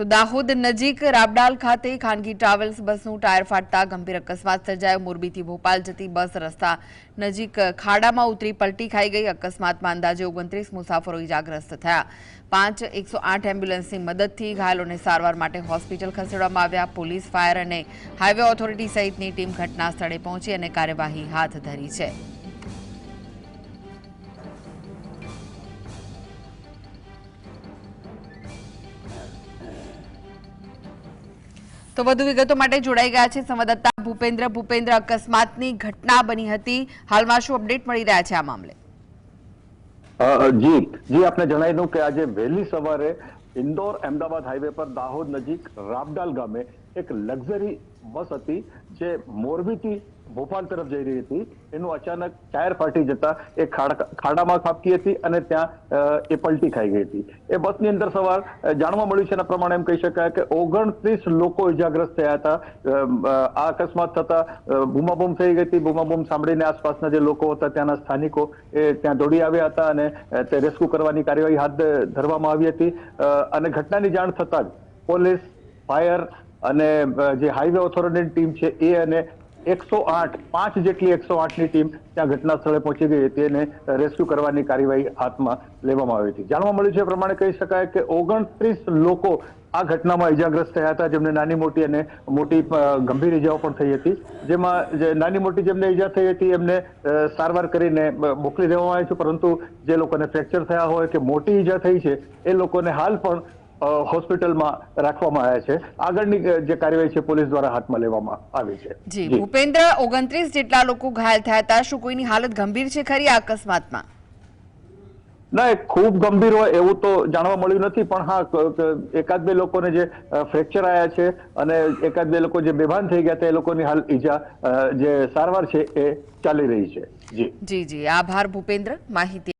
તો દાહોદ નજીક રાબડાલ ખાતે ખાનગી ટ્રાવેલ્સ બસનું ટાયર ફાટતા ગંભીર અકસ્માત સર્જાયો। મોરબીથી ભોપાલ જતી બસ રસ્તા નજીક ખાડામાં ઉતરી પલટી ખાઈ ગઈ। અકસ્માતમાં અંદાજે 29 મુસાફરો ઇજાગ્રસ્ત થયા। 5 108 એમ્બ્યુલન્સની મદદથી ઘાયલોને સારવાર માટે હોસ્પિટલ ખસેડવામાં આવ્યા। પોલીસ, ફાયર અને હાઈવે ઓથોરિટી સહિતની ટીમ ઘટના સ્થળે પહોંચી અને કાર્યવાહી હાથ ધરી છે। તો વધુ વિગતો માટે જોડાઈ ગયા છે સંવાદદાતા ભૂપેન્દ્ર। અકસ્માતની ઘટના બની હતી, હાલમાં શું અપડેટ મળી રહ્યા છે આ મામલે? જી આપને જણાવી દઉં કે આજે વહેલી સવારે ઇન્દોર અમદાવાદ હાઈવે પર દાહોદ નજીક રાબડાલ ગામે એક લક્ઝરી બસ હતી જે મોરબીથી ભોપાલ તરફ જઈ રહી હતી। એનું અચાનક ટાયર ફાટી જતા એ ખાડામાં ખાબકી હતી અને ત્યાં એ પલટી ખાઈ ગઈ હતી। એ બસની અંદર સવાર જાણવા મળ્યું છે એના પ્રમાણે એમ કહી શકાય કે 29 લોકો ઇજાગ્રસ્ત થયા હતા। આ અકસ્માત થતા બૂમાબૂમ થઈ ગઈ હતી। બૂમાબૂમ સાંભળીને આસપાસના જે લોકો હતા ત્યાંના સ્થાનિકો એ ત્યાં દોડી આવ્યા હતા અને તે રેસ્ક્યુ કરવાની કાર્યવાહી હાથ ધરવામાં આવી હતી। અને ઘટનાની જાણ થતા જ પોલીસ, ફાયર અને જે હાઈવે ઓથોરિટીની ટીમ છે એ અને 108 5 જેટલી 108 ની ટીમ ત્યાં ઘટના સ્થળે પહોંચી ગઈ હતી અને રેસ્ક્યુ કરવાની કાર્યવાહી હાથમાં લેવામાં આવી હતી। જાણવા મળ્યું છે એ પ્રમાણે કહી શકાય કે 29 લોકો આ ઘટનામાં ઇજાગ્રસ્ત થયા હતા, જેમને નાની મોટી અને મોટી ગંભીર ઇજાઓ પણ થઈ હતી। જેમાં જે નાની મોટી જેમને ઇજા થઈ હતી એમને સારવાર કરીને મોકલી દેવામાં આવી છે, પરંતુ જે લોકોને ફ્રેક્ચર થયા હોય કે મોટી ઇજા થઈ છે એ લોકોને હાલ પણ હોસ્પિટલમાં રાખવામાં આવ્યા છે। આગળની જે કાર્યવાહી છે પોલીસ દ્વારા હાથમાં લેવામાં આવી છે। જી ભૂપેન્દ્ર, 29 જેટલા લોકો ઘાયલ થયા હતા, શું કોઈની હાલત ગંભીર છે ખરી આ અકસ્માતમાં? ના, એ ખૂબ ગંભીર હોય એવું તો જાણવા મળ્યું નથી, પણ હા એકાદ બે લોકોને જે ફ્રેક્ચર આવ્યા છે અને એકાદ બે લોકો જે બેભાન થઈ ગયા હતા એ લોકોની હાલ ઈજા જે સારવાર છે એ ચાલી રહી છે। જી આભાર ભૂપેન્દ્ર, માહિતી